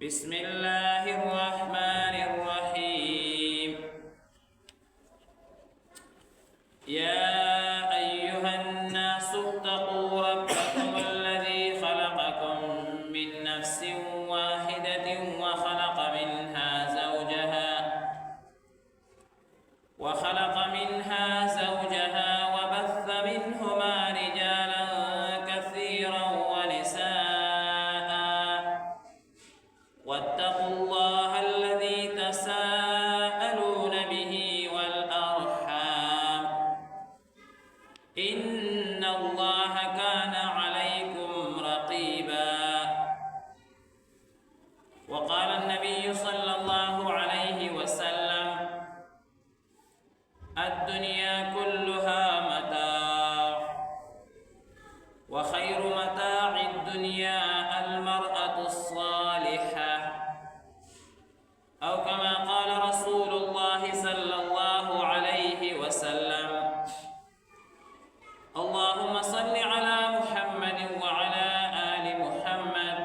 بسم الله الرحمن الرحيم. يا أيها الناس اتقوا ربكم الذي خلقكم من نفس واحدة وخلق منها زوجها وبث منهما رجالا كثيرا ونساء واتقوا الله الذي تساءلون به والأرحام إن الله كان عليكم رقيبا. وقال النبي صلى الله عليه وسلم: الدنيا كلها متاع وخير متاع الدنيا المرأة الصالحة، أو كما قال رسول الله صلى الله عليه وسلم. اللهم صل على محمد وعلى آل محمد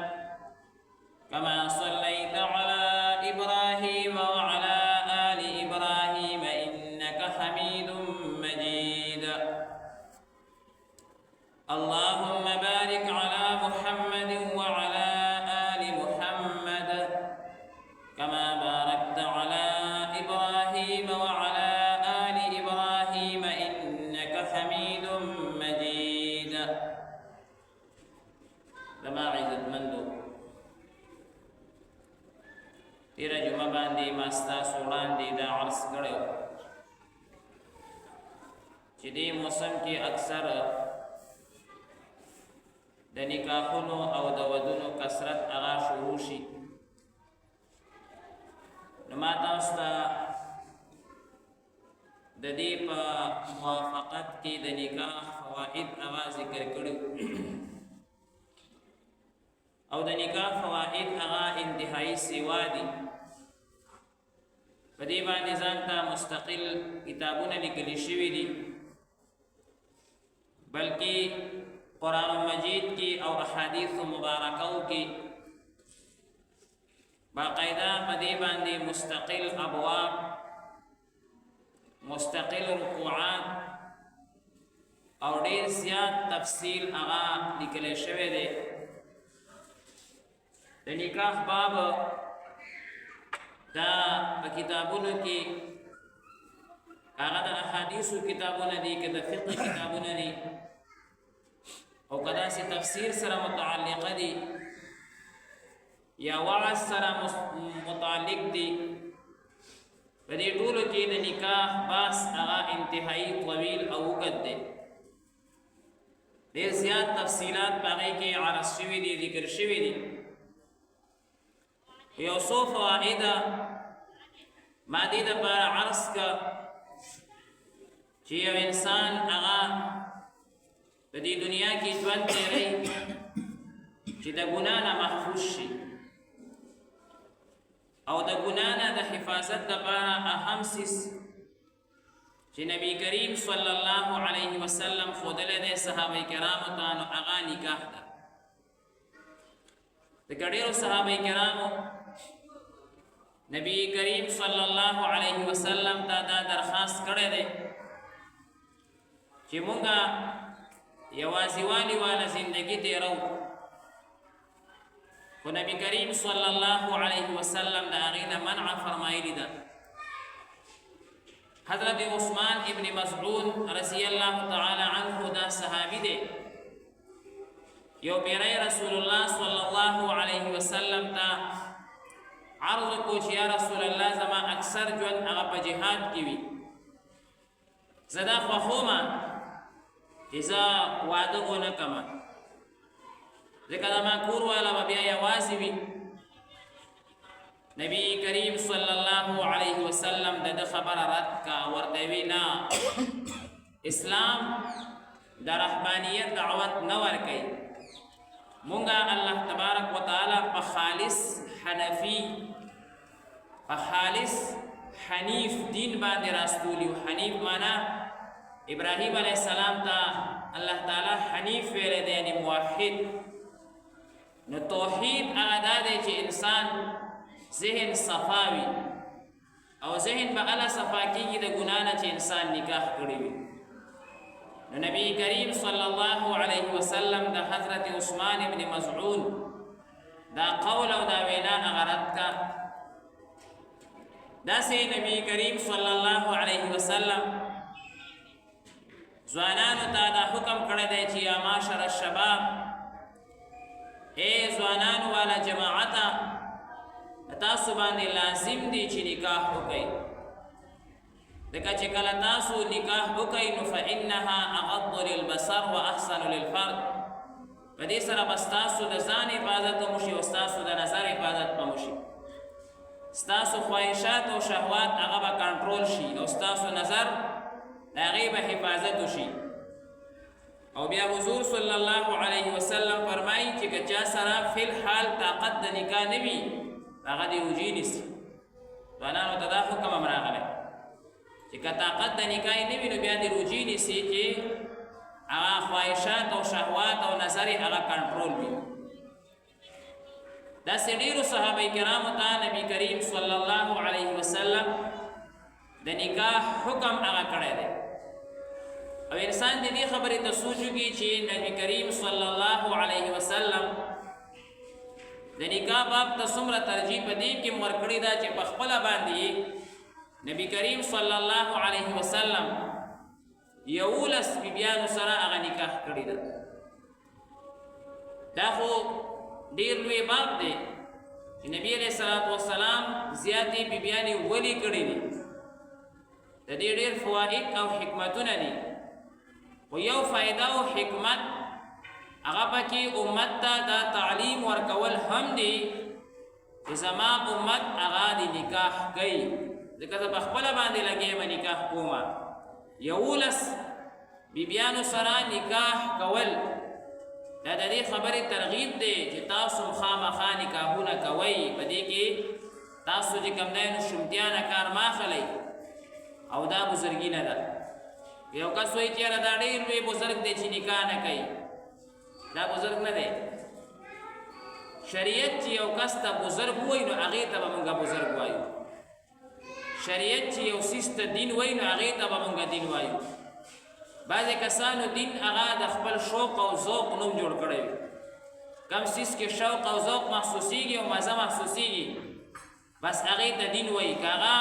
كما صليت على إبراهيم وعلى آل إبراهيم إنك حميد مجيد. اللهم بارك على محمد وعلى آل محمد كما باركت على إبراهيم وعلى آل إبراهيم إنك حميد مجيد. لما عزت مندو تیرا جمعه باندې ماستا سوړان دي دا عرض کړو چې دې موسم کې اکثر د نکاحونو او د ودونو کثرت هغه شروع شي. نو ما تاسو ته د دې په موافقت کې د نکاح فواید هغه ذکر کړو او د نکاح فواید هغه انتهایی سیوا دي. په دې باندې ځان ته مستقل کتابونه لیکل شوي دي، بلکې قرآن مجید کې او احادیث مبارکو کې باقاعده په دې باندې مستقل ابواب، مستقل رکوعات او ډېر زیات تفصیل هغه لیکل شوی دی. د نکاح باب دا په کتابونو کې هغه د احادیثو کتابونه دي، که د فقه کتابونه دي او که داسې تفسیر سره متعلقه دي یا وعظ سره متعلق دي. په دې ټولو کې د نکاح بحث هغه انتهایی طویل او اوږد دی. ډېر زیات تفصیلات په هغې کې عرض شوي دي، ذکر شوي دي. یو څو فواید ما دې دپاره عرض که چې یو انسان هغه په دې دنیا کې ژوند تېروي چې د ګناه نه محفوظ شي او د ګناه نه د حفاظت دپاره اهم څیز چې نبی کریم صلی الله علیه وسلم ښودلی دی صحابه کرامو ته، نو هغه نکاح ده. ځکه ډېرو صحابه کرامو نبی کریم صلی الله علیه وسلم ته دا درخواست کړی دی چې مونږه یوازیوالي والا زندگی تیرو، خو نبی کریم صلی الله علیه وسلم د هغې نه منع فرمایلي ده. حضرت عثمان ابن مسعود رضی الله تعالی عنه دا صحابي دی. یو پیری رسول الله صلی الله علیه وسلم ته عرض کو چې یا رسول الله زما اکثر ژوند هغه په جهاد کې وي، زه دا خوښومه چې زه واده ونه کړمه، ځکه زما کور والا به بیا یوازې وي. نبی کریم صلی الله علیه وسلم د ده خبره رد کا، ورته وی نه، اسلام د رحمانیت دعوت نه ورکوي. مونږه الله تبارک وتعالی په خالص حنفي، په خالص حنیف دین باندې راستولی. حنیف معنا ابراهیم علیه السلام ته الله تعالی حنیف ویلی دی، یعنی موحد. نو توحید هغه دا دی چې انسان ذهن صفاوي او ذهن به الله صفا کیږي د ګناه نه چې انسان نکاح کړی وي. نو نبی کریم صلی الله علیه وسلم د حضرت عثمان ابن مزعون دا قول او دا وینا هغه رد کا. داسې نبی کریم صلی الله علیه وسلم ځوانانو ته دا حکم کړی دی چې یا معاشر الشباب، اے ځوانانو والا جماعته، تاسو باندې لازم دی چې نکاح وکړئ. ځکه چې کله تاسو نکاح وکړئ نو فإنها اغض للبصر واحسن للفرد، په دې سره به ستاسو د ځان حفاظت وشي او ستاسو د نظر حفاظت به وشي. ستاسو خواهشات او شهوات هغه به کنټرول شي او ستاسو نظر د هغې به حفاظت وشي. او بیا حضور صلی الله علیه وسلم فرمایي چې که چا سره فی الحال طاقت د نکاح نه وي هغه دې روجې نیسي. ځوانانو ته دا حکم هم راغلی چې که طاقت د نکاح نه وي نو بیا دې روجې نیسي چې هغه خواهشات او شهوات او نظر یې هغه کنټرول وي. داسې ډېرو صحابه کرامو ته نبی کریم صلی الله علیه وسلم د نکاح حکم هغه کړی دی. او انسان دې خبرې ته سوچ وکړي چې نبی کریم صلی الله علیه وسلم د نکاح باب ته څومره ترجیح په دې کې ورکړې ده چې په خپله باندې نبی کریم صلی الله علیه وسلم 11 بیبیانو سره هغه نکاح کړی ده. دا خو ډېر لوی باب دی چې نبی علیه الصلاة والسلام زیاتې بیبیانې ولې کړې دي. د دې ډېر فواید او حکمتونه دي، خو یو فایده او حکمت هغه پکې امت ته دا تعلیم ورکول هم دی چې زما امت هغه د نکاح کوي. ځکه زه په خپله باندې لګیم نکاح کومه. 11 بیبیانو سره نکاح کول دا د دې خبرې ترغیب دی چې تاسو خامخا نکاحونه کوئ. په دې کې تاسو چې کوم دی نو شومتیا نه کار مه اخلئ او دا بزرګي نه ده. یو کس وایي چې یاره دا ډېر لوی بزرګ دی چې نکاح نه کوي، دا بزرګ نه دی. شریعت چې یو کس ته بزرګ وایي نو هغې ته به مونږ بزرګ وایو. شریعت چې یو سیس ته دین وایي نو هغې ته به مونږ دین وایو. بعضې کسانو دین هغه د خپل شوق او ذوق نوم جوړ کړی وي. کم سیس کې شوق او ذوق محسوسیږي او مزه محسوسیږي بس هغې ته دین وایي، که هغه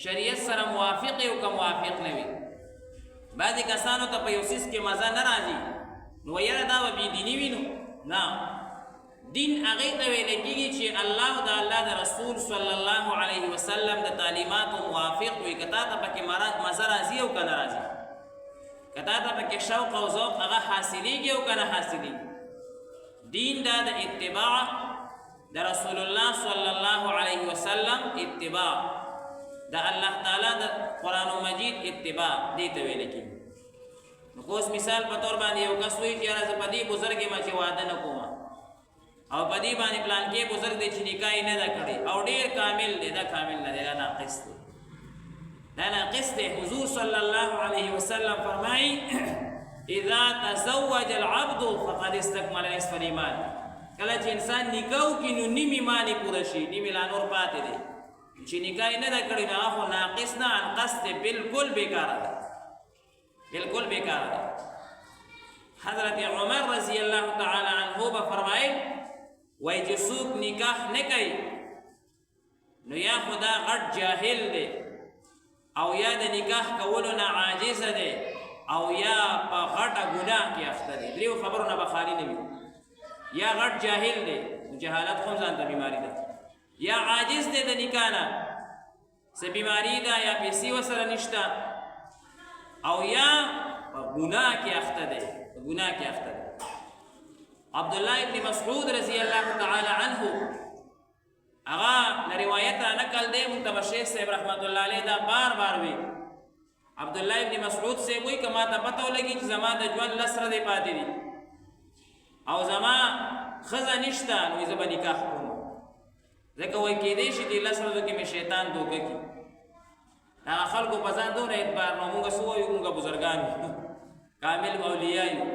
شریعت سره موافق او که موافق نه وي. بعضې کسانو ته په یو سیس کې مزه نه راځي نو یاره دا به بېدیني وي. نو نه، دین هغې ته ویلی کېږي چې الله او د الله د رسول صلی الله علیه وسلم د تعلیماتو موافق وي. که تا ته پکې مزه راځي او که نه راځي، که تا ته پکې شوق او ذوق هغه حاصلېږي او که نه حاصلېږي. دین دا د اتباع د رسول الله صلی الله علیه وسلم اتباع، د الله تعالی د قرآن مجید اتباع دې ته ویل کېږي. نو اوس مثال په طور باندې یو کس وایي چې یاره زه په دې بزرګ یم چې واده نه کوم او په دې باندې پلانکې بزرګ دی چې نکاح یې نه ده کړې او ډېر کامل دی. دا کامل نه دی، دا ناقص دی، دا ناقص دی. حضور صلی الله علیه وسلم فرمایي اذا تزوج العبد فقد استكمل نصف الایمان. کله چې انسان نکاح وکړي نو نیم ایمان یې پوره شي، نیم لا نور پاتې دی. چې نکاح یې نه ده کړې نو هغه خو ناقص نه، انقص دی، بالکل بېکاره ده، بالکل بېکاره ده. حضرت عمر رضی الله تعالی عنه به فرمایل وایي چې څوک نکاح نه کوي نو یا خو دا غټ جاهل دی او یا د نکاح کولو نه عاجزه دی او یا په غټه ګناه کې اخته دی. دریو خبرو نه به خالي نه وي. یا غټ جاهل دی، جهالت خو هم ځان ته بیماري ده، یا عاجز دی د نکاح نه، څه بیماري ده یا پیسې ورسره نشته، او یا په ګناه کې اخته دی، په ګناه کې اخته دی. عبدالله ابن مسعود رضی الله تعالی عنه هغه روایت را نقل دی، مونږ ته به شیخ صاحب رحمت الله علیه دا بار بار وی. عبدالله ابن مسعود صاحب وایي که ما ته پته ولګي چې زما د ژوند 10 ورځې پاتې دي او زما ښځه نشته نو زه به نکاح کوم. ځکه وایي کېدی شي دې 10 ورځو کې مې شیطان دوکه کړي. هغه خلکو په ځان دومره اعتبار نو مونږ څه وایو، مونږ بزرګان یو، کامل اولیاء یو،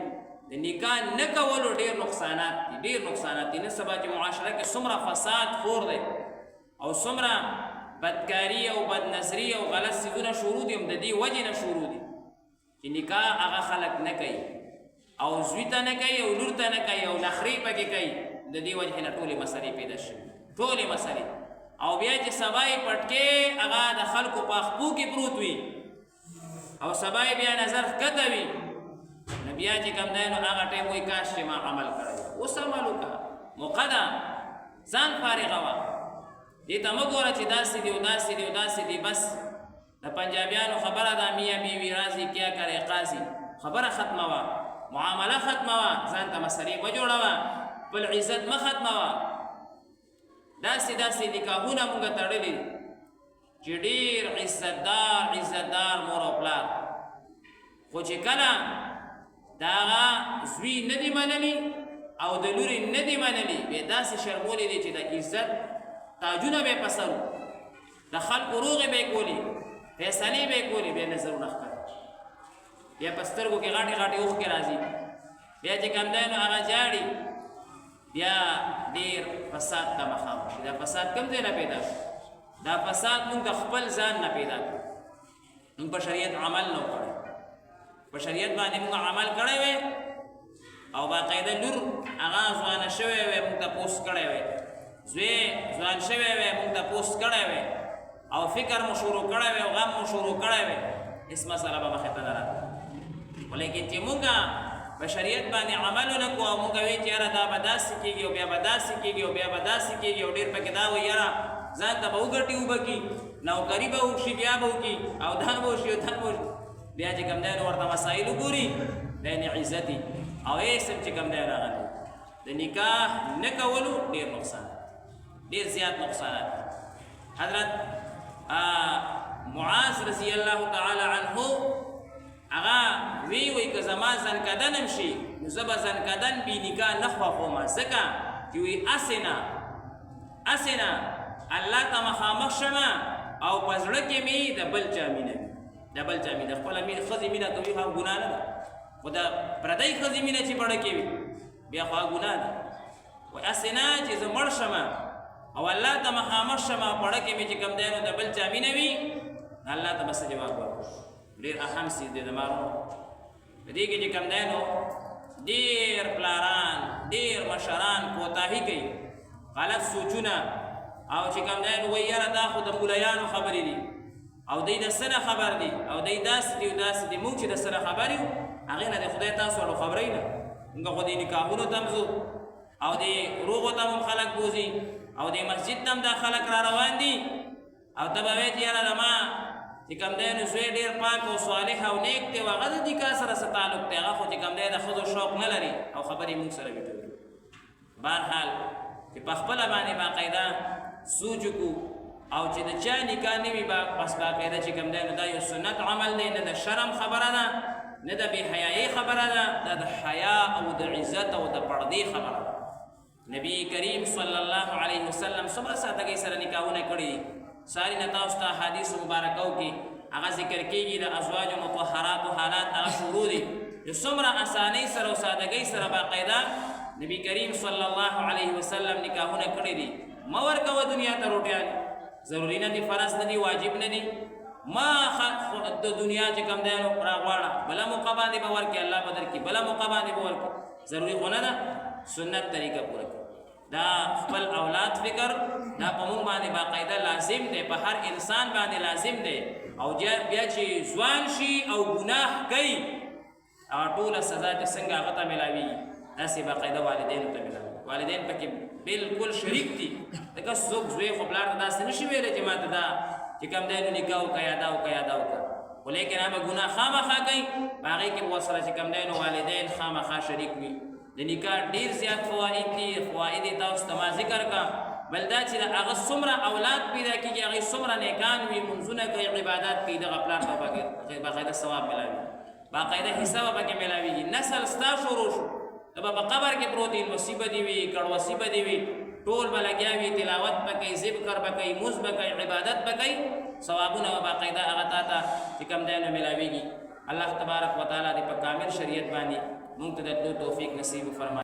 د نکاح نه کولو ډېر نقصانات دي نن سبا چې معاشره کې څومره فساد خور دی او څومره بدکاري او بدنظري او غلط څیزونه شروع دي هم د دې وجې نه شروع دي چې نکاح هغه خلک نه کوي او زوی ته نه کوي او لور ته نه کوي او نخرې پکې کوي د دې وجې نه ټولې مسلې پیدا شوي ټولې مسلې او بیا چې سبا یې پټکې هغه د خلکو په خپو کې پروت وي او سبا یې بیا نظر ښکته وي نو بیا چې کوم دی نو هغه ټایم وایي کاش چې ما عمل کړی اوس عمل وکړه موقع ده ځان فارغه وه دې ته مه ګوره چې داسې دي او داسې دي او داسې دي بس د پنجابیانو خبره ده میاں بیوی راضي کیا کرے قاضي خبره ختمه وه معامله ختمه وه ځان ته مسلې مه جوړوه خپل عزت مه ختموه داسې نکاحونه مونږ تړلي چې ډېر عزتدار مور او پلار خو چې کله د هغه زوی نه دي منلي او د لورې نه دي منلي بیا داسې شرمولې دي چې د عزت تاجونه به یې په سر د خلکو روغې به یې کولې فیصلې به یې کولې بیا نظرونه ښکاره بیا په سترګو کې غاټې اوښکې راځي بیا چې کوم دی نو هغه جاړي بیا ډېر فساد ته مخامخ شي دا فساد کوم ځای نه پیدا شو دا فساد مونږ د خپل ځان نه پیدا کړو مونږ په شریعت عمل نه کړی په شریعت باندې مونږ عمل کړی وی او باقاعده لور هغه ځوانه شوی وی مونږ ته پوسټ کړی وی زوی ځوان شوی وی مونږ ته پوسټ کړی وی او فکر مو شروع کړی وی او غم مو شروع کړی وی هېڅ مسله به مخې ته نه راغله ولیکن چې مونږ په شریعت باندې عمل نه کوو او مونږ وایو چې یاره دا به داسې کېږي او بیا به داسې کېږي او بیا به داسې کېږي او ډېر پکې دا وایي یاره ځان ته به وګټي وبکي نوکري به وکړي بیا به وکړي او دا به وشي او دا به وشي بیا چې کوم دی نو ورته مسایل وګوري دا یې عزتي او هېڅ هم چې کوم دی راغلی د نکاح نه کولو ډېر نقصانات ډېر زیات نقصانات حضرت معاذ رضی الله تعالی عنه هغه وی که زما زنکدن هم شي نو زه به زنکدن بې نکاح نه خوښومه ځکه چې وی اسې نه الله ته مخامخ شمه او په زړه کې مې د بل چا مینه د خپله ښځې مینه کوي خو ګناه نه ده خو د پردۍ ښځې مینه چې بړه کې وي بیا خو ګناه ده وایي اسې نه چې زه مړ شمه او الله ته مخامخ شمه او پړه کې مې چې کوم دی نو د بل چا مینه وي الله ته به څه جواب ورکړو ډېر اهم څیز دی د مارونو په دې کې چې کوم دی نو ډېر پلاران ډېر مشران کوتاهي کوي غلط سوچونه او چې کوم دی نو وایي یاره دا خو د مولایانو خبرې دي او دی د څه نه خبر دي او دی داسې دي او داسې دي موږ چې د سره خبر یو هغې نه د خدای تاسو اړو خبرئ نه موږ خو د نکاحونو ته هم ځو او د روغو ته هم خلک بوځي او د مسجد ته هم دا خلک را روان دي او ته به وایې چې یاره زما چې کوم دی نو زوی ډېر پاک او صالح او نیک دی او هغه د نکاح سره څه تعلق دی هغه خو چې کوم دی د ښځو شوق نه لري او خبرې موږ سره ویټوي بهرحال چې په خپله باندې باقاعده سوچ وکړو او چې د چا نکاح نه وي بس باقاعده چې کوم دی نو دا یو سنت عمل دی نه د شرم خبره ده نه د بې حیایۍ خبره ده دا د حیا او د عزت او د پردې خبره ده نبی کریم صلی الله علیه وسلم څومره سادګۍ سره نکاحونه کړي ساری نه تاسو ته حدیث مبارکو کې هغه ذکر کېږي د ازواج مطهراتو حالات هغه شروع دي چې څومره اسانۍ سره او سادګۍ سره باقاعده نبی کریم صلی الله علیه وسلم نکاحونه کړي دي مه ورکوه دنیا ته روټیانې ضروري نه دي فرض نه دي واجب نه دي ما د دنیا چې کوم دی نو راغواړه بله موقع باندې به ورکړي الله به درکړي بله موقع باندې به ورکړي ضروري خو نه ده سنت طریقه پوره کړي دا خپل اولاد فکر دا په موږ باندې باقاعده لازم دی په هر انسان باندې لازم دی او بیا چې ځوان شي او ګناه کوي هغه ټوله سزا چې څنګه هغه ته میلاویږي داسې باقاعده والدینو ته میلاوي والدین پکې بالکل شریک دي ځکه څوک زوی خو پلار ته داسې نشي ویلی چې ما ته دا چې کوم دی نو نکاح وکړه یا دا وکړه یا دا وکړه خو لیکن هغه ګناه خامخا کوي په هغې کې به ورسره چې کوم دی نو والدین خامخا شریک وي د نکاح ډېر زیات فواید دي فواید یې تاسو ته ما ذکر کړه بل دا چې د هغه څومره اولاد پیدا کېږي هغې څومره نیکان وي منځونه کوي عبادات کوي دغه پلار ته باقاعده ثواب میلاوي باقاعده حصه به پکې میلاویږي نسل ستا شروع شو ته به په قبر کې پروت وي لمسي به دي وي کړوسي به دي وي ټول به لګیا وي تلاوت به کوي ذکر به کوي مونځ به کوي عبادت به کوي ثوابونه به باقاعده هغه تا ته چې کوم دی نو میلاویږي الله تبارک وتعالی دې په کامل شریعت باندې مونږ ته د توفیق نصیب فرمایي.